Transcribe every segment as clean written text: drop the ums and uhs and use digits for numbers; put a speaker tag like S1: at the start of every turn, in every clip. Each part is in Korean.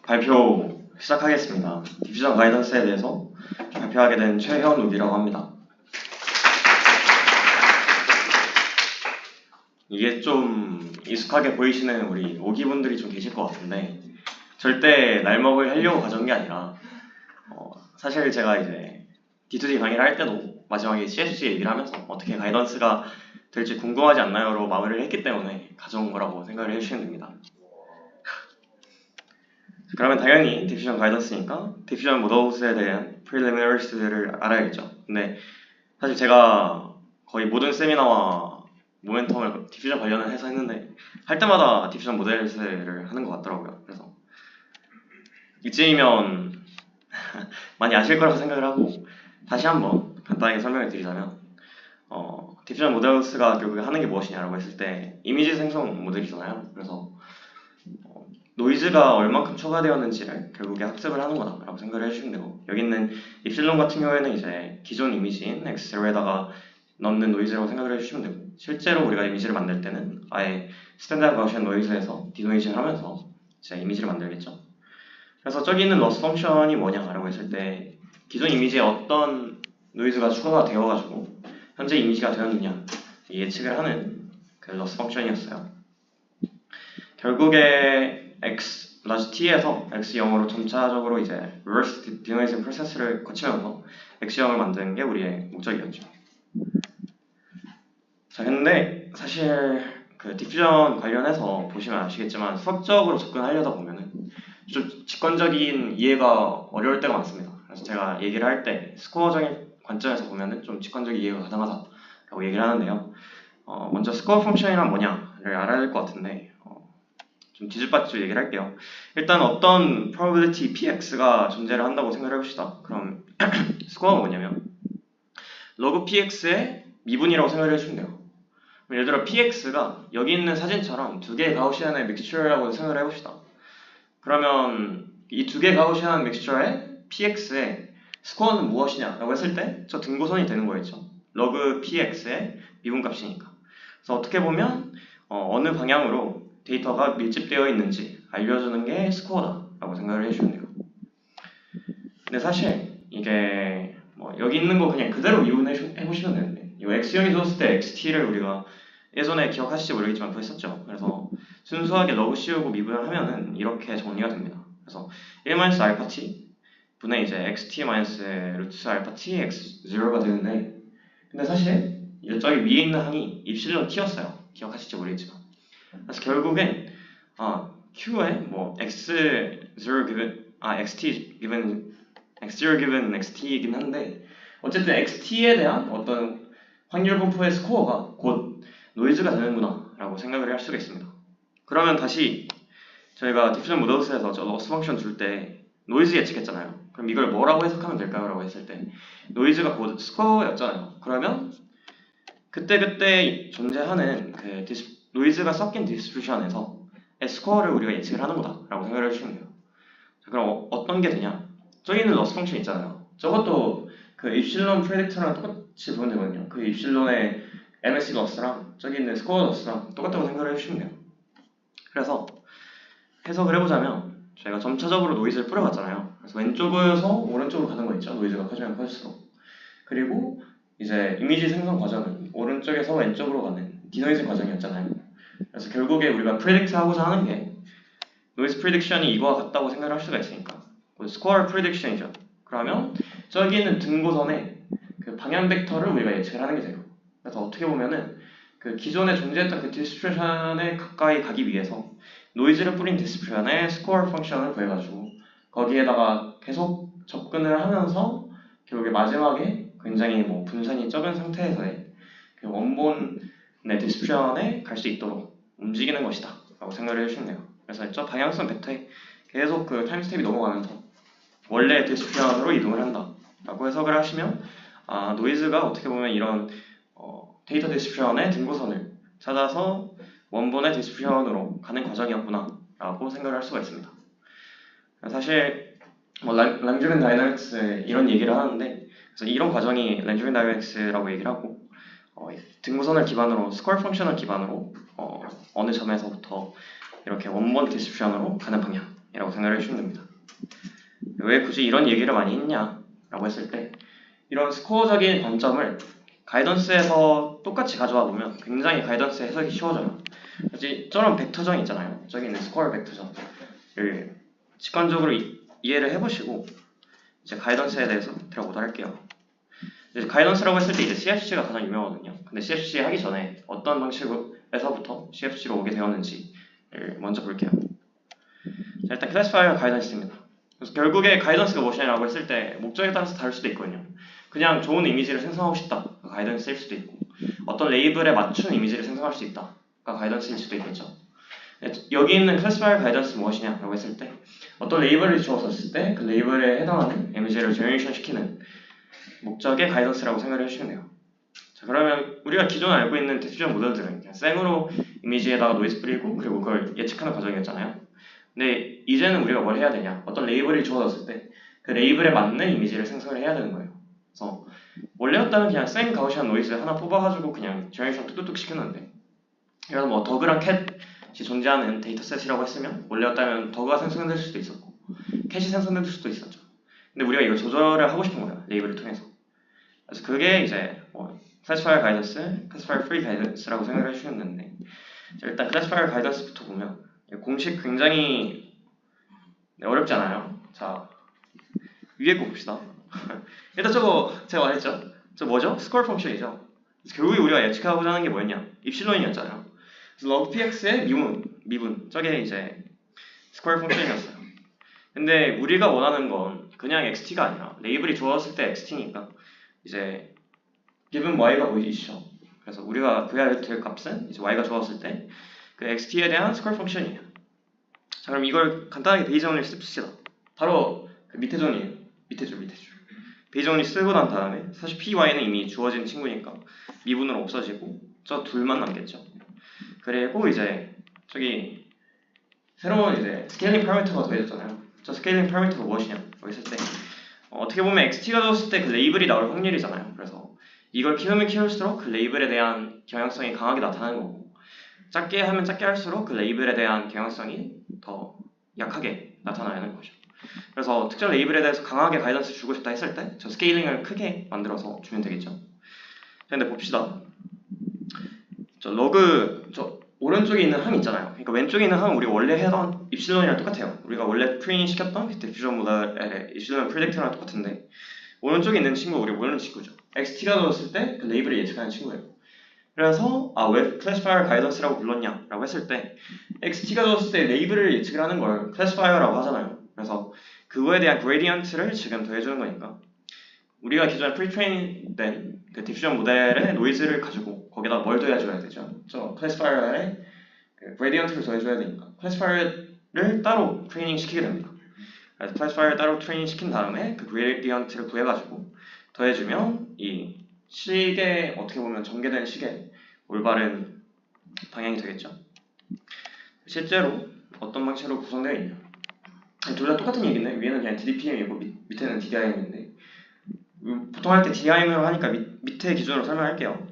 S1: 발표 시작하겠습니다. 디퓨전 가이던스에 대해서 발표하게 된 최현욱이라고 합니다. 이게 좀 익숙하게 보이시는 우리 오기분들이 좀 계실 것 같은데 절대 날먹을 하려고 가져온 게 아니라 사실 제가 이제 D2D 강의를 할 때도 마지막에 CSG 얘기를 하면서 어떻게 가이던스가 될지 궁금하지 않나요?로 마무리를 했기 때문에 가져온 거라고 생각을 해주시면 됩니다. 그러면 당연히 디퓨전 가이던스니까 디퓨전 모더스에 대한 프리리미너리스를 알아야겠죠. 근데 사실 제가 거의 모든 세미나와 모멘텀을 디퓨전 관련을 해서 했는데 할 때마다 디퓨전 모델스를 하는 것 같더라고요. 그래서 이쯤이면 많이 아실 거라고 생각을 하고 다시 한번 간단하게 설명을 드리자면 디퓨전 모델스가 결국에 하는 게 무엇이냐라고 했을 때 이미지 생성 모델이잖아요. 그래서 노이즈가 얼만큼 초과되었는지를 결국에 학습을 하는 거다라고 생각을 해주시면 되고 여기 있는 입실론 같은 경우에는 이제 기존 이미지인 X0에다가 넣는 노이즈라고 생각을 해주시면 되고 실제로 우리가 이미지를 만들 때는 아예 스탠다드 가우시안 노이즈에서 디노이징을 하면서 이제 이미지를 만들겠죠. 그래서 저기 있는 loss 펑션이 뭐냐라고 했을 때 기존 이미지에 어떤 노이즈가 추가가 되어가지고 현재 이미지가 되었느냐 예측을 하는 그 loss 펑션이었어요. 결국에 x T에서 x0으로 점차적으로 이제 reverse denoising 프로세스를 거치면서 x0을 만드는 게 우리의 목적이었죠. 자, 근데 사실 그 디퓨전 관련해서 보시면 아시겠지만 수학적으로 접근하려다 보면은 좀 직관적인 이해가 어려울 때가 많습니다. 그래서 제가 얘기를 할 때 스코어적인 관점에서 보면은 좀 직관적인 이해가 가능하다라고 얘기를 하는데요. 먼저 스코어 펑션이란 뭐냐를 알아야 될 것 같은데 좀 뒤집박죽 얘기를 할게요. 일단 어떤 probability px가 존재를 한다고 생각을 해봅시다. 그럼 스코어가 뭐냐면 log px의 미분이라고 생각을 해주시면 돼요. 예를 들어 px가 여기 있는 사진처럼 두 개의 가우시안의 믹스처라고 생각을 해봅시다. 그러면 이 두 개의 가우시안 믹스처의 px의 스코어는 무엇이냐라고 했을 때 저 등고선이 되는 거겠죠. log px의 미분값이니까. 그래서 어떻게 보면 어느 방향으로 데이터가 밀집되어 있는지 알려주는 게 스코어다라고 생각을 해주시면 돼요. 근데 사실 이게 여기 있는 거 그냥 그대로 미분해보시면 되는데 이 x형이 줬을 때 xt를 우리가 예전에 기억하실지 모르겠지만 구했었죠. 그래서 순수하게 러그 씌우고 미분을 하면은 이렇게 정리가 됩니다. 그래서 1-알파-t 분의 이제 xt-루트 알파-t x0가 되는데 근데 사실 저기 위에 있는 항이 입실론 t였어요. 기억하실지 모르겠지만 그래서 결국엔 Q에 x0 given xt given x0 given xt이긴 한데 어쨌든 xt에 대한 어떤 확률 분포의 스코어가 곧 노이즈가 되는구나 라고 생각을 할 수가 있습니다. 그러면 다시 저희가 디퓨전 모더스에서 저 loss 펑션 줄 때 노이즈 예측했잖아요. 그럼 이걸 뭐라고 해석하면 될까요? 라고 했을 때 노이즈가 곧 스코어였잖아요. 그러면 그때 존재하는 그 노이즈가 섞인 디스트리뷰션에서 스코어를 우리가 예측을 하는 거다라고 생각을 해주시면 돼요. 자, 그럼 어떤 게 되냐? 저기 있는 loss 펑션 있잖아요. 저것도 그 입실론 프레딕터랑 똑같이 보면 되거든요. 그 입실론의 MSE loss랑 저기 있는 스코어 loss랑 똑같다고 생각을 해주시면 돼요. 그래서 해석을 해보자면 저희가 점차적으로 노이즈를 뿌려봤잖아요. 그래서 왼쪽에서 오른쪽으로 가는 거 있죠. 노이즈가 커지면 커질수록. 그리고 이제 이미지 생성 과정은 오른쪽에서 왼쪽으로 가는 디노이즈 과정이었잖아요. 그래서 결국에 우리가 프리딕트 하고자 하는 게 노이즈 프리딕션이 이거와 같다고 생각을 할 수가 있으니까 스코어 프리딕션이죠. 그러면 저기 있는 등고선의 그 방향 벡터를 우리가 예측을 하는 게 돼요. 그래서 어떻게 보면은 그 기존에 존재했던 그 디스트리뷰션에 가까이 가기 위해서 노이즈를 뿌린 디스트리뷰션의 스코어 펑션을 구해가지고 거기에다가 계속 접근을 하면서 결국에 마지막에 굉장히 분산이 적은 상태에서의 그 원본의 디스트리뷰션에 갈 수 있도록 움직이는 것이다 라고 생각을 해주시면 돼요. 그래서 저 방향성 벡터에 계속 그 타임 스텝이 넘어가면서 원래 디스트리뷰션으로 이동을 한다 라고 해석을 하시면 노이즈가 어떻게 보면 이런 데이터 디스트리뷰션의 등고선을 찾아서 원본의 디스트리뷰션으로 가는 과정이었구나 라고 생각을 할 수가 있습니다. 사실 뭐 랭드린 다이내믹스 이런 얘기를 하는데, 그래서 이런 과정이 랭드린 다이내믹스라고 얘기를 하고, 등무선을 기반으로 스코어 펑션을 기반으로 어느 점에서부터 이렇게 원본 디스트리뷰션으로 가는 방향이라고 생각을 해주시면 됩니다. 왜 굳이 이런 얘기를 많이 했냐라고 했을 때, 이런 스코어적인 관점을 가이던스에서 똑같이 가져와 보면 굉장히 가이던스 해석이 쉬워져요. 저런 벡터정 있잖아요. 저기 있는 스코어 벡터정을 직관적으로 이해를 해보시고 이제 가이던스에 대해서 들어보도록 할게요. 이제 가이던스라고 했을 때 이제 CFC가 가장 유명하거든요. 근데 CFC 하기 전에 어떤 방식에서부터 CFC로 오게 되었는지를 먼저 볼게요. 자, 일단 클래시파이어 가이던스입니다. 그래서 결국에 가이던스가 무엇이냐고 했을 때 목적에 따라서 다를 수도 있거든요. 그냥 좋은 이미지를 생성하고 싶다, 가이던스일 수도 있고, 어떤 레이블에 맞춘 이미지를 생성할 수 있다, 가이던스일 수도 있겠죠. 여기 있는 클래시파이어 가이던스 무엇이냐라고 했을 때, 어떤 레이블을 주어졌을 때 그 레이블에 해당하는 이미지를 제너레이션 시키는 목적의 가이던스라고 생각을 해주시면 돼요. 자, 그러면 우리가 기존에 알고 있는 디퓨전 모델들은 그냥 생으로 이미지에다가 노이즈 뿌리고 그리고 그걸 예측하는 과정이었잖아요. 근데 이제는 우리가 뭘 해야 되냐, 어떤 레이블이 주어졌을 때 그 레이블에 맞는 이미지를 생성을 해야 되는 거예요. 그래서 원래였다면 그냥 생 가우시안 노이즈 하나 뽑아가지고 그냥 제너레이션 뚝뚝뚝 시켰는데, 그래서 뭐 더그랑 캣이 존재하는 데이터셋이라고 했으면 원래였다면 더그가 생성될 수도 있었고 캣이 생성될 수도 있었죠. 근데 우리가 이걸 조절을 하고 싶은 거예요, 레이블을 통해서. 그래서 그게 이제 클래시파이어 가이던스, 클래시파이어 프리 가이던스라고 생각을 해주셨는데, 일단 클래시파이어 가이던스부터 보면 공식 굉장히 어렵지 않아요. 자, 위에 거 봅시다. 일단 저거 제가 말했죠. 저 뭐죠? 스코어 펑션이죠. 결국에 우리가 예측하고자 하는 게 뭐였냐? 입실론이었잖아요. 그래서 log px의 미분 저게 이제 스코어 펑션이었어요. 근데 우리가 원하는 건 그냥 xt가 아니라 레이블이 주어졌을 때 xt니까 이제 given y가 보이시죠? 그래서 우리가 구해야 될 값은 이제 y가 주어졌을 때 그 xt에 대한 스코어 펑션이에요. 자, 그럼 이걸 간단하게 베이지 only 씁시다. 바로 그 밑에 줄이에요. 밑에 줄. 베이지 only 쓰고 난 다음에 사실 py는 이미 주어진 친구니까 미분으로 없어지고 저 둘만 남겠죠. 그리고 이제 저기 새로운 이제 스케일링 파라미터가 더해졌잖아요. 저 스케일링 파라미터가 무엇이냐고 했을 때 어떻게 보면 xt가 되었을 때 그 레이블이 나올 확률이잖아요. 그래서 이걸 키우면 키울수록 그 레이블에 대한 경향성이 강하게 나타나는 거고, 작게 하면 작게 할수록 그 레이블에 대한 경향성이 더 약하게 나타나는 거죠. 그래서 특정 레이블에 대해서 강하게 가이던스 주고 싶다 했을 때 저 스케일링을 크게 만들어서 주면 되겠죠. 근데 봅시다. 저 로그 저 오른쪽에 있는 함 있잖아요. 그러니까 왼쪽에 있는 함은 우리가 원래 하던 입실론이랑 똑같아요. 우리가 원래 트레이닝 시켰던 그 디퓨전 모델의 입실론 프리딕터랑 똑같은데, 오른쪽에 있는 친구가 우리가 모르는 친구죠. XT가 넣었을 때 그 레이블을 예측하는 친구예요. 그래서 왜 클래시파이어 가이던스라고 불렀냐라고 했을 때, XT가 넣었을 때 레이블을 예측을 하는 걸 클래시파이어라고 하잖아요. 그래서 그거에 대한 그레디언트를 지금 더해주는 거니까 우리가 기존에 프리트레이닝 된 그 디퓨전 모델의 노이즈를 가지고 거기다 뭘 더해줘야 되죠? 저 클래시파이어에 그 그레디언트를 더해줘야 되니까 클래시파이어를 따로 트레이닝 시키게 됩니다. 그래서 클래시파이어를 따로 트레이닝 시킨 다음에 그 그레디언트를 구해가지고 더해주면 이 식의 어떻게 보면 전개된 식의 올바른 방향이 되겠죠. 실제로 어떤 방식으로 구성되어 있냐, 둘 다 똑같은 얘기인데 위에는 그냥 DDPM이고 밑에는 DDIM인데, 보통 할 때 DDIM으로 하니까 밑에 기준으로 설명할게요.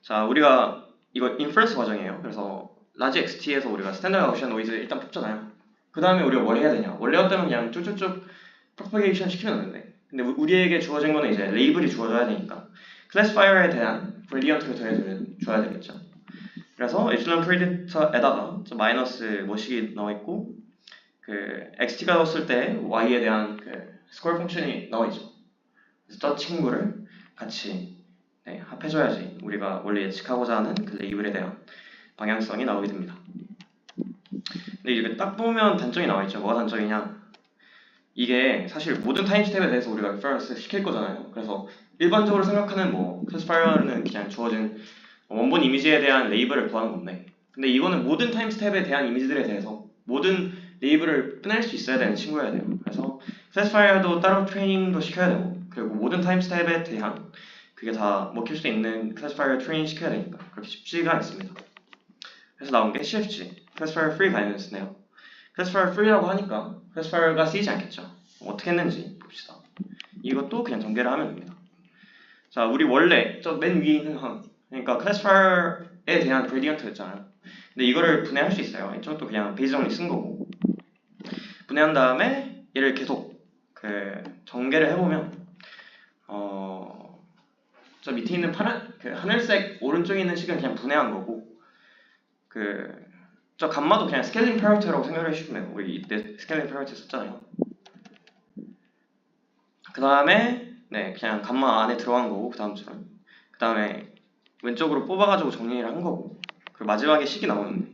S1: 자, 우리가 이거 인퍼런스 과정이에요. 그래서 라지 XT에서 우리가 스탠다드 가우시안 노이즈 일단 뽑잖아요. 그 다음에 우리가 뭘 해야 되냐, 원래였다면 그냥 쭉쭉쭉 프로퍼게이션 시키면 되는데, 근데 우리에게 주어진 거는 이제 레이블이 주어져야 되니까 클래시파이어에 대한 그레디언트를 더해줘야 되겠죠. 그래서 에플런 프리딕터에다가 마이너스 뭐식이 나와있고 그 xt가 넣었을 때 y에 대한 그 스코어 펑션이 나와있죠. 그래서 저 친구를 같이 합해줘야지 우리가 원래 예측하고자 하는 그 레이블에 대한 방향성이 나오게 됩니다. 근데 이게 딱 보면 단점이 나와있죠. 뭐가 단점이냐, 이게 사실 모든 타임 스텝에 대해서 우리가 리퍼런스 시킬 거잖아요. 그래서 일반적으로 생각하는 클래시파이어는 그냥 주어진 원본 이미지에 대한 레이블을 구하는 건데, 근데 이거는 모든 타임 스텝에 대한 이미지들에 대해서 모든 레이블을 빼낼 수 있어야 되는 친구여야 돼요. 그래서 클래시파이어도 따로 트레이닝도 시켜야 되고, 그리고 모든 타임 스텝에 대한 그게 다 먹힐 수 있는 클래시파이어 트레이닝 시켜야 되니까 그렇게 쉽지가 않습니다. 그래서 나온 게 CFG, 클래시파이어 프리 가이던스네요. 클래시파이어 free라고 하니까 클래시파이어가 쓰이지 않겠죠. 어떻게 했는지 봅시다. 이것도 그냥 전개를 하면 됩니다. 자, 우리 원래 저 맨 위에 있는 항, 그러니까 클래시파이어에 대한 그레디언트였잖아요. 근데 이거를 분해할 수 있어요. 이쪽도 그냥 베이스 정리 쓴 거고, 분해한 다음에 얘를 계속 그 전개를 해보면 저 밑에 있는 파란 그 하늘색 오른쪽에 있는 식은 그냥 분해한 거고, 저 감마도 그냥 스케일링 패러미터라고 생각을 해주시면 돼요. 우리 이때 스케일링 패러미터 썼잖아요. 그 다음에 네, 그냥 감마 안에 들어간 거고, 그 다음처럼 그 다음에 왼쪽으로 뽑아가지고 정리를 한 거고, 그리고 마지막에 식이 나오는데,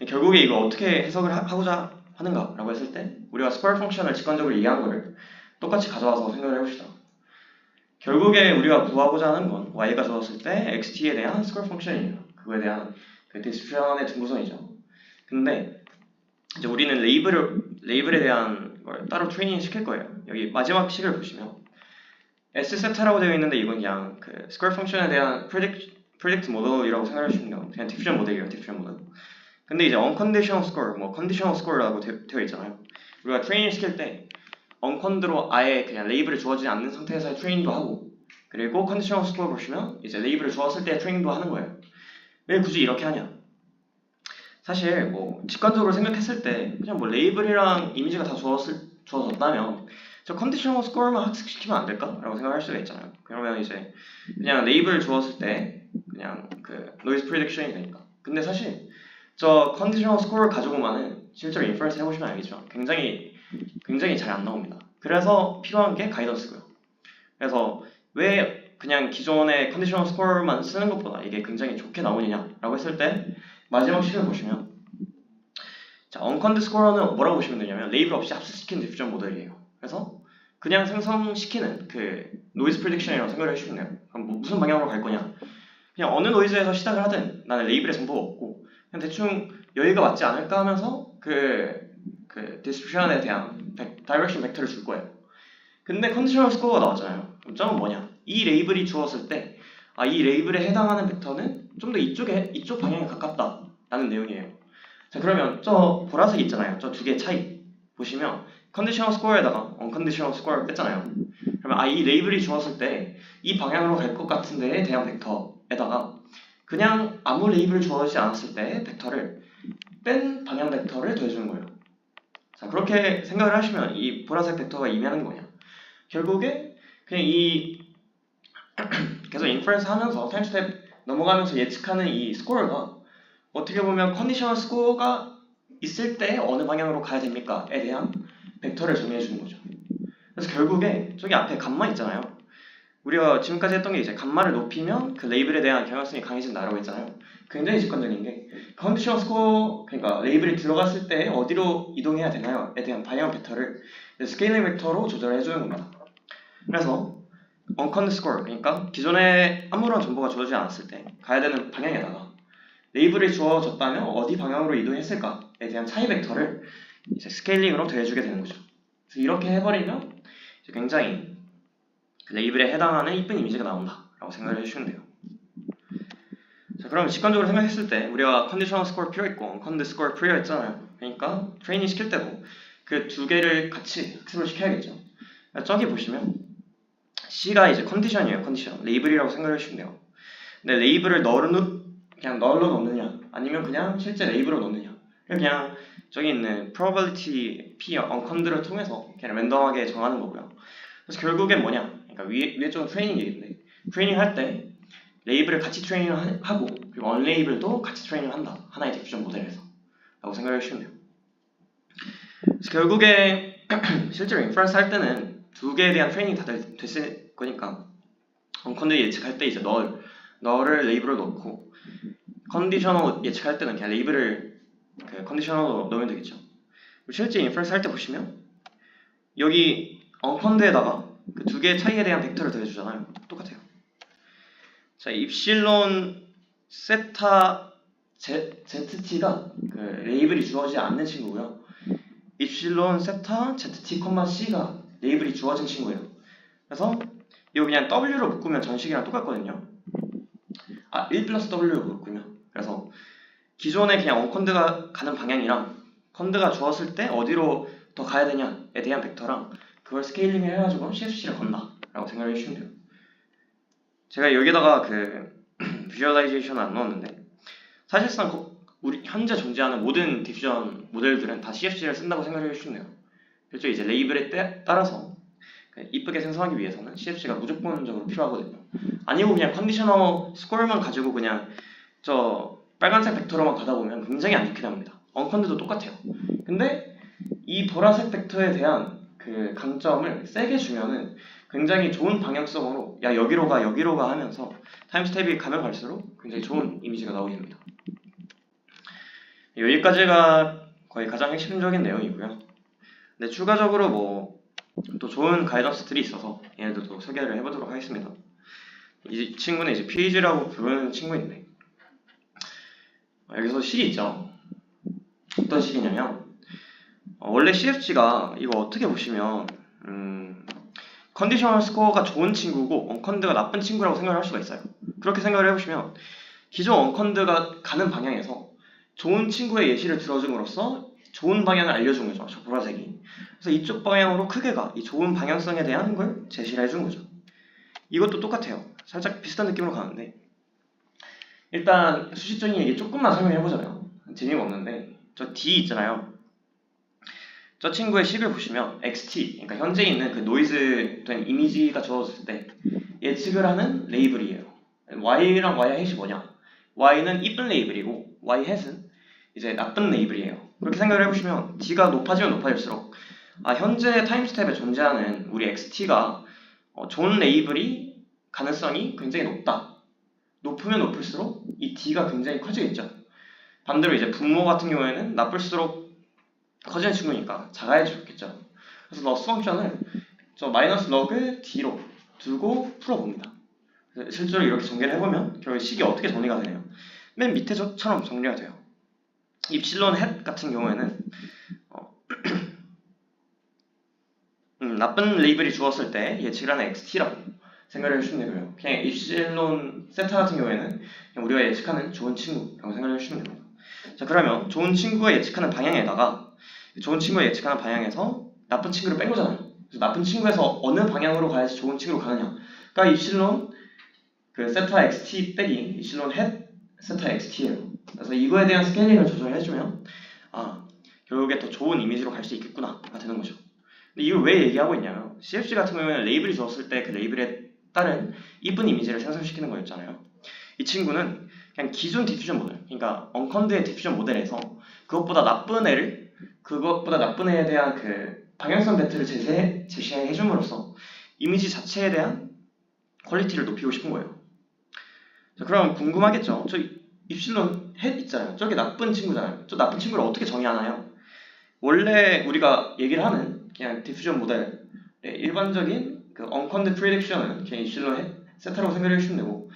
S1: 결국에 이거 어떻게 해석을 하고자 하는가 라고 했을 때 우리가 스퀘어 펑션을 직관적으로 이해한 거를 똑같이 가져와서 생각을 해봅시다. 결국에 우리가 구하고자 하는 건 y가 주었을 때 xt에 대한 스퀘어 펑션이에요. 그거에 대한 그 디스트리뷰션의 등구선이죠. 근데 이제 우리는 레이블에 대한 걸 따로 트레이닝 시킬 거예요. 여기 마지막 식을 보시면 s 세타라고 되어 있는데 이건 그냥 그 스퀘어 펑션에 대한 프리딕트 모델이라고 생각하시면 돼요. 그냥 디퓨전 모델이에요. 디퓨전 모델. 근데 이제 unconditional score, 뭐 conditional score라고 되어 있잖아요. 우리가 트레이닝 시킬 때 uncon드로 아예 그냥 레이블을 주어지지 않는 상태에서의 트레이닝도 하고, 그리고 conditional score 보시면 이제 레이블을 주었을 때 트레이닝도 하는 거예요. 왜 굳이 이렇게 하냐? 사실 뭐 직관적으로 생각했을 때 그냥 뭐 레이블이랑 이미지가 다 주어졌다면 저 conditional score만 학습시키면 안 될까? 라고 생각할 수가 있잖아요. 그러면 이제 그냥 레이블을 주었을 때 그냥 그 noise prediction이 되니까. 근데 사실 저 conditional score 가지고만은 실제로 인퍼런스 해보시면 알겠지만 굉장히 잘 안 나옵니다. 그래서 필요한 게 가이던스고요. 그래서 왜 그냥 기존의 conditional score만 쓰는 것보다 이게 굉장히 좋게 나오느냐라고 했을 때 마지막 식을 보시면, 자, unconditional score는 뭐라고 보시면 되냐면 레이블 없이 합수시킨 디퓨전 모델이에요. 그래서 그냥 생성시키는 그 noise prediction이라고 생각을 해주시면 돼요. 그럼 뭐 무슨 방향으로 갈 거냐? 그냥 어느 노이즈에서 시작을 하든 나는 레이블에 정보가 없고 그냥 대충 여기가 맞지 않을까 하면서 그 디스트리뷰션에 대한 다이렉션 벡터를 줄 거예요. 근데 컨디셔널 스코어가 나왔잖아요. 그럼 점은 뭐냐? 이 레이블이 주었을 때 이 레이블에 해당하는 벡터는 좀 더 이쪽 방향에 가깝다 라는 내용이에요. 자, 그러면 저 보라색 있잖아요. 저 두 개의 차이 보시면 컨디셔널 스코어에다가 언컨디셔널 스코어를 뺐잖아요. 그러면 이 레이블이 주었을 때 이 방향으로 갈 것 같은 데에 대한 벡터에다가 그냥 아무 레이블 주어지지 않았을 때 벡터를 뺀 방향 벡터를 더해주는 거예요. 자, 그렇게 생각을 하시면 이 보라색 벡터가 의미하는 게 뭐냐? 결국에 그냥 계속 인퍼런스 하면서 타임 스텝 넘어가면서 예측하는 이 스코어가 어떻게 보면 컨디셔널 스코어가 있을 때 어느 방향으로 가야 됩니까에 대한 벡터를 정의해 주는 거죠. 그래서 결국에 저기 앞에 감마 있잖아요. 우리가 지금까지 했던 게 이제 감마를 높이면 그 레이블에 대한 경향성이 강해진다라고 했잖아요. 굉장히 직관적인 게 컨디셔널 스코어, 그러니까 레이블이 들어갔을 때 어디로 이동해야 되나요에 대한 방향 벡터를 스케일링 벡터로 조절해 주는 겁니다. 그래서 unconditional score, 그러니까 기존에 아무런 정보가 주어지지 않았을 때 가야 되는 방향에다가 레이블이 주어졌다면 어디 방향으로 이동했을까에 대한 차이 벡터를 이제 스케일링으로 더해주게 되는 거죠. 그래서 이렇게 해버리면 이제 굉장히 그 레이블에 해당하는 이쁜 이미지가 나온다라고 생각을 해주시면 돼요. 자, 그럼 직관적으로 생각했을 때 우리가 컨디셔널 스코어 필요했고 컨디 스코어 필요했잖아요. 그러니까 트레이닝 시킬 때도 그 두 개를 같이 학습을 시켜야겠죠. 저기 보시면 C가 이제 컨디션이에요. 컨디션 레이블이라고 생각을 해주시면 돼요. 근데 레이블을 그냥 널로 넣느냐 아니면 그냥 실제 레이블로 넣느냐, 그냥 저기 있는 probability P uncon드를 통해서 그냥 랜덤하게 정하는 거고요. 그래서 결국엔 뭐냐, 그러니까 위에 좀 트레이닝 얘기인데, 트레이닝 할 때 레이블을 같이 트레이닝 하고 그리고 언레이블도 같이 트레이닝 한다, 하나의 디퓨전 모델에서 라고 생각해 주시면 돼요. 그래서 결국에 실제로 인퍼런스 할 때는 두 개에 대한 트레이닝이 다 됐을 거니까 언컨드 예측할 때 이제 널을 레이블을 넣고, 컨디셔널 예측할 때는 그냥 레이블을 그 컨디셔널로 넣으면 되겠죠. 실제 인퍼런스 할 때 보시면 여기 언컨드에다가 그 두 개의 차이에 대한 벡터를 더해주잖아요. 똑같아요. 자, 입실론 세타 ZT가 그 레이블이 주어지지 않는 친구고요. 입실론 세타 ZT, C가 레이블이 주어진 친구예요. 그래서 이거 그냥 W로 묶으면 전식이랑 똑같거든요. 1 플러스 W로 묶으면. 그래서 기존에 그냥 언컨드가 가는 방향이랑 컨드가 주었을 때 어디로 더 가야 되냐에 대한 벡터랑 그걸 스케일링을 해가지고 CFC를 건다 라고 생각을 해주시면 돼요. 제가 여기다가 그 비주얼라이제이션을 안 넣었는데 사실상 우리 현재 존재하는 모든 디퓨전 모델들은 다 CFC를 쓴다고 생각을 해주시면 돼요. 그렇죠? 이제 레이블에 따라서 이쁘게 생성하기 위해서는 CFC가 무조건적으로 필요하거든요. 아니고 그냥 컨디셔너 스코어만 가지고 그냥 저 빨간색 벡터로만 가다 보면 굉장히 안 좋게 됩니다. 언컨드도 똑같아요. 근데 이 보라색 벡터에 대한 그 강점을 세게 주면은 굉장히 좋은 방향성으로 야 여기로 가 하면서 타임 스텝이 가면 갈수록 굉장히 좋은 이미지가 나오게 됩니다. 여기까지가 거의 가장 핵심적인 내용이고요. 근데 추가적으로 뭐 또 좋은 가이던스들이 있어서 얘네들도 소개를 해보도록 하겠습니다. 이 친구는 이제 PH라고 부르는 친구인데 여기서 식이 있죠. 어떤 식이냐면 원래 CFG가 이거 어떻게 보시면 컨디셔널 스코어가 좋은 친구고 언컨드가 나쁜 친구라고 생각을 할 수가 있어요. 그렇게 생각을 해보시면 기존 언컨드가 가는 방향에서 좋은 친구의 예시를 들어줌으로써 좋은 방향을 알려준 거죠. 저 보라색이. 그래서 이쪽 방향으로 크게 가. 이 좋은 방향성에 대한 걸 제시를 해준 거죠. 이것도 똑같아요. 살짝 비슷한 느낌으로 가는데 일단 수식적인 얘기 조금만 설명해보자면 재미가 없는데 저 D 있잖아요. 저 친구의 식을 보시면 XT, 그러니까 현재 있는 그 노이즈 된 이미지가 주어졌을 때 예측을 하는 레이블이에요. Y랑 Y 햇이 뭐냐? Y는 이쁜 레이블이고 Y 햇은 이제 나쁜 레이블이에요. 그렇게 생각을 해보시면 D가 높아지면 높아질수록 현재 타임 스텝에 존재하는 우리 XT가 좋은 레이블이 가능성이 굉장히 높다. 높으면 높을수록 이 D가 굉장히 커지겠죠. 반대로 이제 분모 같은 경우에는 나쁠수록 커지는 친구니까 작아야좋겠죠. 그래서 러스 펑션을 저 마이너스 러그 D로 두고 풀어봅니다. 실제로 이렇게 정리를 해보면 결국 식이 어떻게 정리가 되네요. 맨 밑에 저처럼 정리가 돼요. 입실론 햇 같은 경우에는 나쁜 레이블이 주었을 때 예측을 하는 XT라고 생각을 해주시면 되고요. 그냥 입실론 세타 같은 경우에는 그냥 우리가 예측하는 좋은 친구라고 생각을 해주시면 됩니다. 자, 그러면 좋은 친구가 예측하는 방향에다가 좋은 친구가 예측하는 방향에서 나쁜 친구를 뺀 거잖아요. 그래서 나쁜 친구에서 어느 방향으로 가야지 좋은 친구로 가느냐. 그러니까 입실론 그 세타 XT 빼기 입실론 햇 세타 XT예요. 그래서 이거에 대한 스케일링을 조절해주면 결국에 더 좋은 이미지로 갈 수 있겠구나가 되는 거죠. 근데 이걸 왜 얘기하고 있냐면 CFG 같은 경우에는 레이블이 주었을 때 그 레이블에 따른 이쁜 이미지를 생성시키는 거였잖아요. 이 친구는 그냥 기존 디퓨전 모델, 그러니까 언컨드의 디퓨전 모델에서 그것보다 나쁜 애에 대한 그 방향성 벡터를 제시해줌으로써 이미지 자체에 대한 퀄리티를 높이고 싶은 거예요. 자, 그럼 궁금하겠죠? 저 입실론 햇 있잖아요. 저게 나쁜 친구잖아요. 저 나쁜 친구를 어떻게 정의하나요? 원래 우리가 얘기를 하는 그냥 디퓨전 모델의 일반적인 그 언컨드 프리딕션은 그냥 입실론 햇 세타라고 생각을 해주시면 되고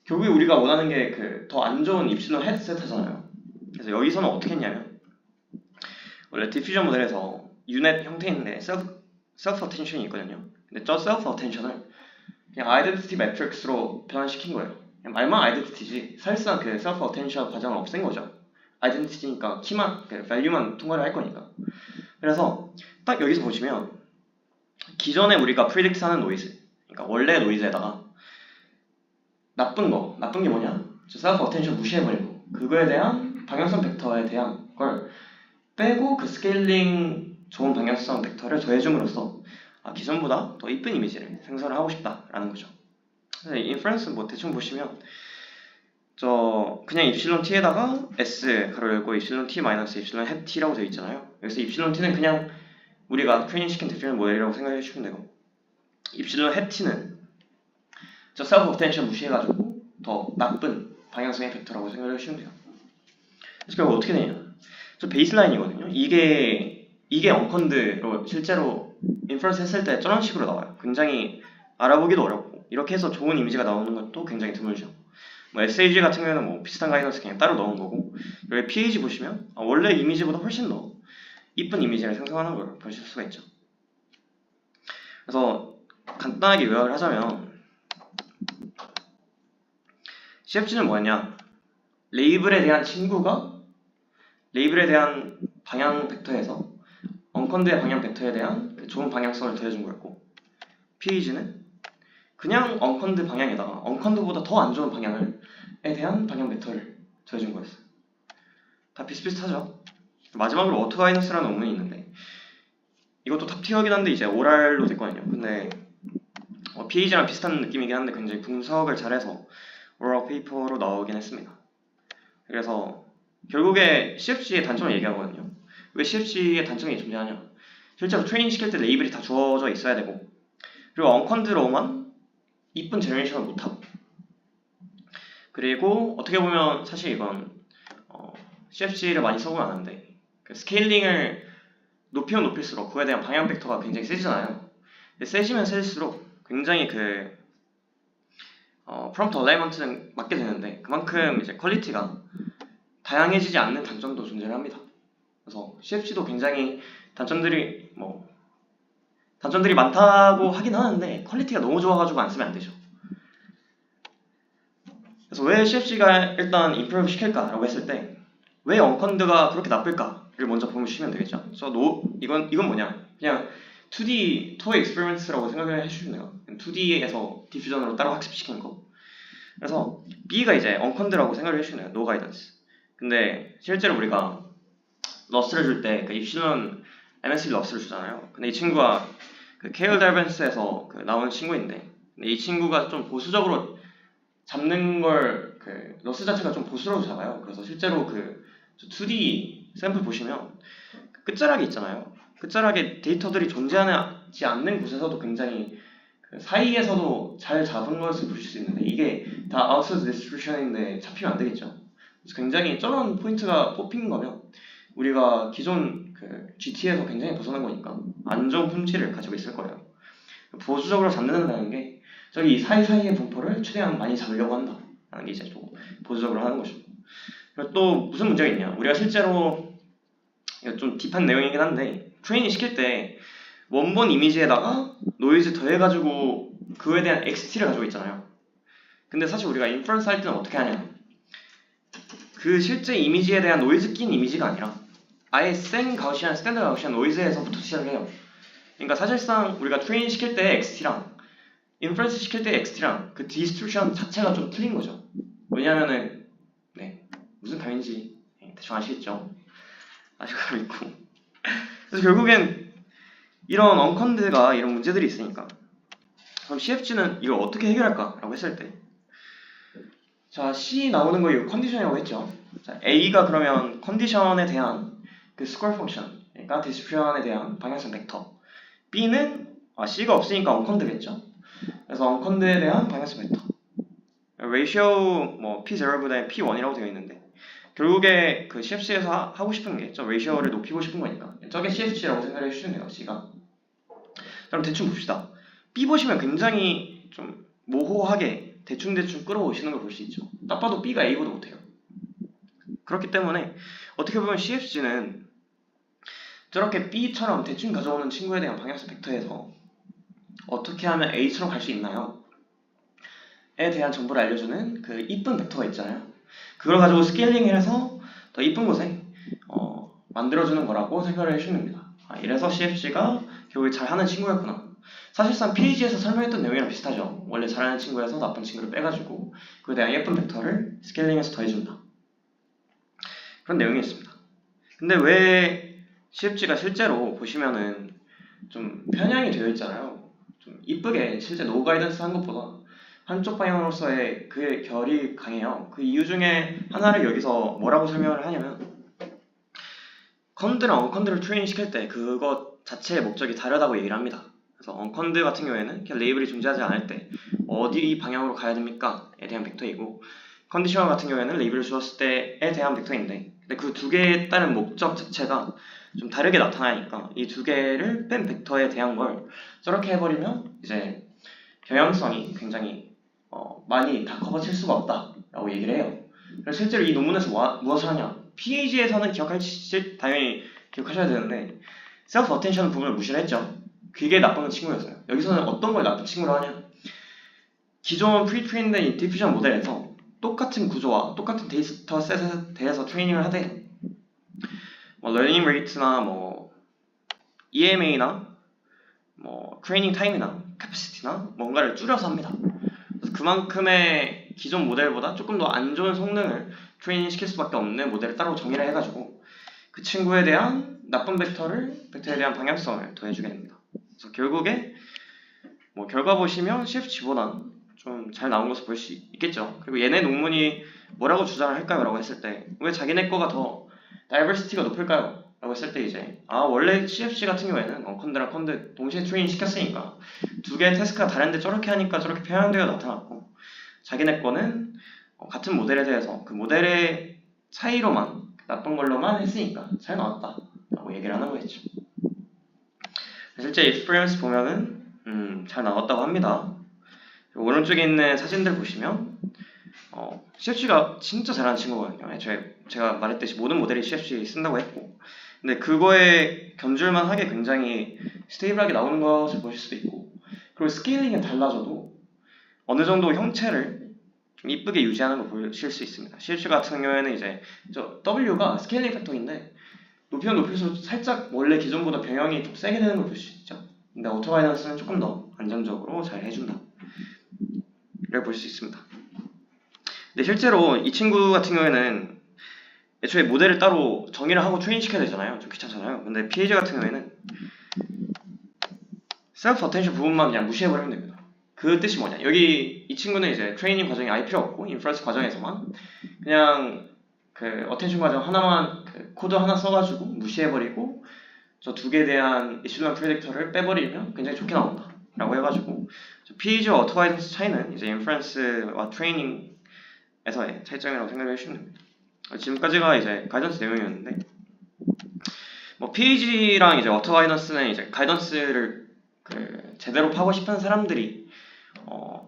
S1: 결국에 우리가 원하는 게 그 더 안 좋은 입실론 햇 세타잖아요. 그래서 여기서는 어떻게 했냐면 원래 디퓨전 모델에서 유닛 형태인데 셀프 어텐션이 있거든요. 근데 저 셀프 어텐션을 그냥 아이덴티티 매트릭스로 변환시킨 거예요. 그냥 말만 아이덴티티지 사실상 그 셀프 어텐션 과정을 없앤 거죠. 아이덴티티니까 키만, 그 밸류만 통과를 할 거니까. 그래서 딱 여기서 보시면 기존에 우리가 프리딕트하는 노이즈, 그러니까 원래 노이즈에다가 나쁜 게 뭐냐? 저 셀프 어텐션 무시해버리고 그거에 대한 방향성 벡터에 대한 걸 빼고 그 스케일링 좋은 방향성 벡터를 더해줌으로써 기존보다 더 이쁜 이미지를 생성을 하고 싶다라는 거죠. 그래서 인퍼런스 뭐 대충 보시면 저 그냥 입실론 t에다가 s 가로 열고 입실론 t 마이너스 입실론 햇 t라고 되어 있잖아요. 여기서 입실론 t는 그냥 우리가 트레이닝 시킨 디퓨전 모델이라고 생각해 주시면 되고 입실론 햇 t는 저 셀프 어텐션 무시해가지고 더 나쁜 방향성의 벡터라고 생각해 주시면 돼요. 그래서 결국 어떻게 되냐? 저 베이스라인이거든요. 이게 언컨드로 실제로 인퍼런스 했을 때 저런 식으로 나와요. 굉장히 알아보기도 어렵고 이렇게 해서 좋은 이미지가 나오는 것도 굉장히 드물죠. 뭐 SAG 같은 경우에는 뭐 비슷한 가이던스 그냥 따로 넣은 거고 여기 PAG 보시면 원래 이미지보다 훨씬 더 이쁜 이미지를 생성하는 걸 보실 수가 있죠. 그래서 간단하게 요약을 하자면 CFG는 뭐냐? 레이블에 대한 방향 벡터에서 언컨드의 방향 벡터에 대한 그 좋은 방향성을 더해준 거였고, PAG는 그냥 언컨드 방향에다가 언컨드보다 더 안 좋은 방향에 대한 방향 벡터를 더해준 거였어요. 다 비슷비슷하죠? 마지막으로 어투가이너스라는 논문이 있는데, 이것도 탑티어긴 한데 이제 오랄로 됐거든요. 근데 PAG랑 비슷한 느낌이긴 한데 굉장히 분석을 잘해서 오랄 페이퍼로 나오긴 했습니다. 그래서 결국에 CFC의 단점을 얘기하거든요. 왜 CFC의 단점이 존재하냐? 실제로 트레이닝 시킬 때 레이블이 다 주어져 있어야 되고, 그리고 언컨드로만 이쁜 제너레이션을 못하고, 그리고 어떻게 보면 사실 이건 CFC를 많이 써보면 아는데, 그 스케일링을 높이면 높일수록 그거에 대한 방향 벡터가 굉장히 세지잖아요. 근데 세지면 세질수록 굉장히 그 프롬프트 얼라이먼트는 맞게 되는데, 그만큼 이제 퀄리티가 다양해지지 않는 단점도 존재합니다. 그래서 CFC도 굉장히 단점들이 많다고 하긴 하는데 퀄리티가 너무 좋아가지고 안 쓰면 안 되죠. 그래서 왜 CFC가 일단 임프루브 시킬까라고 했을 때 왜 언컨드가 그렇게 나쁠까를 먼저 보시면 되겠죠. 그래서 이건 뭐냐? 그냥 2D 토이 익스페리먼트라고 생각을 해주시면 돼요. 2D에서 디퓨전으로 따로 학습시킨 거. 그래서 B가 이제 언컨드라고 생각을 해주시면 돼요. 노 가이던스. 근데 실제로 우리가 러스를 줄 때 그 입실론 MSB 러스를 주잖아요. 근데 이 친구가 그 케일 달벤스에서 나온 친구인데, 근데 이 친구가 좀 보수적으로 잡는 걸 그 러스 자체가 좀 보수적으로 잡아요. 그래서 실제로 그 2D 샘플 보시면 끝자락이 있잖아요. 끝자락에 데이터들이 존재하지 않는 곳에서도 굉장히 그 사이에서도 잘 잡은 것을 보실 수 있는데, 이게 다 아웃사이드 디스트리뷰션인데 잡히면 안 되겠죠. 그래서 굉장히 저런 포인트가 뽑힌 거면 우리가 기존 그 GT에서 굉장히 벗어난 거니까 안 좋은 품질을 가지고 있을 거예요. 보수적으로 잡는다는 게 저기 사이사이의 분포를 최대한 많이 잡으려고 한다라는 게 이제 좀 보수적으로 하는 거죠. 그리고 또 무슨 문제가 있냐? 우리가 실제로 이거 좀 딥한 내용이긴 한데 트레이닝 시킬 때 원본 이미지에다가 노이즈 더해가지고 그거에 대한 XT를 가지고 있잖아요. 근데 사실 우리가 인퍼런스 할 때는 어떻게 하냐? 그 실제 이미지에 대한 노이즈 낀 이미지가 아니라 아예 스탠드 가우시안 노이즈에서부터 시작을 해요. 그러니까 사실상 우리가 트레이닝 시킬 때 XT랑 인퍼런스 시킬 때 XT랑 그 디스트리뷰션 자체가 좀 틀린 거죠. 왜냐면은 무슨 감인지 대충 아시겠죠? 아실 거 있고. 그래서 결국엔 이런 언컨드가 이런 문제들이 있으니까 그럼 CFG는 이걸 어떻게 해결할까라고 했을 때, 자 C 나오는 거 이거 컨디션이라고 했죠. 자 A가 그러면 컨디션에 대한 그 스퀘어 펑션, 그러니까 디스트리뷰션에 대한 방향성 벡터. B는 C가 없으니까 언컨드겠죠. 그래서 언컨드에 대한 방향성 벡터. 레이시오 P0보다 P1이라고 되어 있는데 결국에 그 CFC에서 하고 싶은 게 저 레이시오를 높이고 싶은 거니까 저게 CFC라고 생각을 해주시면 돼요. C가. 그럼 대충 봅시다. B 보시면 굉장히 좀 모호하게 대충 끌어오시는 걸 볼 수 있죠. 딱 봐도 B가 A보다 못해요. 그렇기 때문에 어떻게 보면 CFC는 저렇게 B처럼 대충 가져오는 친구에 대한 방향성 벡터에서 어떻게 하면 A처럼 갈 수 있나요? 에 대한 정보를 알려주는 그 이쁜 벡터가 있잖아요. 그걸 가지고 스케일링을 해서 더 이쁜 곳에 만들어주는 거라고 생각을 해주시면 됩니다. 이래서 CFC가 결국에 잘하는 친구였구나. 사실상 PAG에서 설명했던 내용이랑 비슷하죠. 원래 잘하는 친구에서 나쁜 친구를 빼가지고 그에 대한 예쁜 벡터를 스케일링해서 더해준다. 그런 내용이었습니다. 근데 왜 CFG가 실제로 보시면은 좀 편향이 되어 있잖아요. 좀 이쁘게 실제 노 가이던스 한 것보다 한쪽 방향으로서의 그의 결이 강해요. 그 이유 중에 하나를 여기서 뭐라고 설명을 하냐면 컨드랑 언컨드를 트레이닝 시킬 때 그것 자체의 목적이 다르다고 얘기를 합니다. 그래서 언컨드 같은 경우에는 그냥 레이블이 존재하지 않을 때 어디 방향으로 가야 됩니까? 에 대한 벡터이고, 컨디셔너 같은 경우에는 레이블을 주었을 때에 대한 벡터인데, 근데 그 두 개에 따른 목적 자체가 좀 다르게 나타나니까 이 두 개를 뺀 벡터에 대한 걸 저렇게 해버리면 이제 경향성이 굉장히 많이 다 커버칠 수가 없다라고 얘기를 해요. 그래서 실제로 이 논문에서 무엇을 하냐? PAG에서는 당연히 기억하셔야 되는데 셀프 어텐션 부분을 무시를 했죠. 그게 나쁜 친구였어요. 여기서는 어떤 걸 나쁜 친구로 하냐? 기존 프리트레인된 디퓨전 모델에서 똑같은 구조와 똑같은 데이터 셋에 대해서 트레이닝을 하되 뭐 러닝 레이트나 뭐 EMA나 뭐 트레이닝 타임이나 캐퍼시티나 뭔가를 줄여서 합니다. 그래서 그만큼의 기존 모델보다 조금 더 안 좋은 성능을 트레이닝 시킬 수밖에 없는 모델을 따로 정의를 해가지고 그 친구에 대한 나쁜 벡터에 대한 방향성을 더해주게 됩니다. 그래서 결국에 뭐 결과 보시면 CFG보다 좀 잘 나온 것을 볼 수 있겠죠. 그리고 얘네 논문이 뭐라고 주장을 할까요? 라고 했을 때 왜 자기네 거가 더 다이버시티가 높을까요? 라고 했을 때 이제 원래 CFG 같은 경우에는 컨드랑 컨드 동시에 트레이닝 시켰으니까 두 개의 태스크가 다른데 저렇게 하니까 저렇게 편향되어 나타났고 자기네 거는 같은 모델에 대해서 그 모델의 차이로만 나쁜 걸로만 했으니까 잘 나왔다 라고 얘기를 하는 거겠죠. 실제 익스피리언스 보면은 잘 나왔다고 합니다. 오른쪽에 있는 사진들 보시면 CFG가 진짜 잘하는 친구거든요. 제가 말했듯이 모든 모델이 CFG 쓴다고 했고 근데 그거에 견줄만 하게 굉장히 스테이블하게 나오는 것을 보실 수도 있고 그리고 스케일링은 달라져도 어느 정도 형체를 좀 이쁘게 유지하는 걸 보실 수 있습니다. CFG 같은 경우에는 이제 W가 스케일링 팩터인데 높이면 높일수록 살짝 원래 기존보다 변형이 좀 세게 되는 걸 볼 수 있죠. 근데 오토바이넌스는 조금 더 안정적으로 잘 해준다. 를 볼 수 있습니다. 근데 실제로 이 친구 같은 경우에는 애초에 모델을 따로 정의를 하고 트레인 시켜야 되잖아요. 좀 귀찮잖아요. 근데 PAG 같은 경우에는 셀프 어텐션 부분만 그냥 무시해버리면 됩니다. 그 뜻이 뭐냐? 여기 이 친구는 이제 트레이닝 과정이 아예 필요 없고 인프런스 과정에서만 그냥 그 어텐션 과정 하나만 그 코드 하나 써가지고 무시해버리고 저 두 개에 대한 이슈만 프레딕터를 빼버리면 굉장히 좋게 나온다 라고 해가지고 PAG와 어토바이던스 차이는 이제 인프런스와 트레이닝에서의 차이점이라고 생각을 해주시면 됩니다. 지금까지가 이제 가이던스 내용이었는데 뭐 PAG랑 이제 어토바이던스는 이제 가이던스를 그 제대로 파고 싶은 사람들이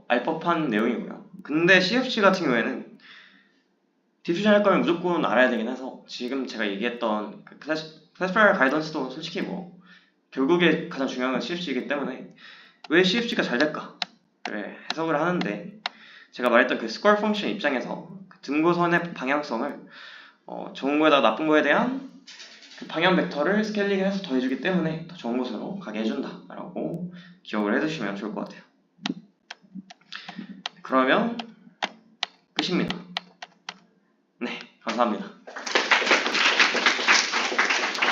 S1: 알 법한 내용이고요. 근데 CFG 같은 경우에는 디퓨전 할 거면 무조건 알아야 되긴 해서 지금 제가 얘기했던 클래시파이어 가이던스도 솔직히 뭐 결국에 가장 중요한 건 CFG이기 때문에 왜 CFG가 잘 될까? 를 해석을 하는데 제가 말했던 그 스퀘어 펑션 입장에서 그 등고선의 방향성을 좋은 거에다 나쁜 거에 대한 그 방향 벡터를 스케일링해서 더해주기 때문에 더 좋은 곳으로 가게 해준다 라고 기억을 해두시면 좋을 것 같아요. 그러면 끝입니다. 네, 감사합니다.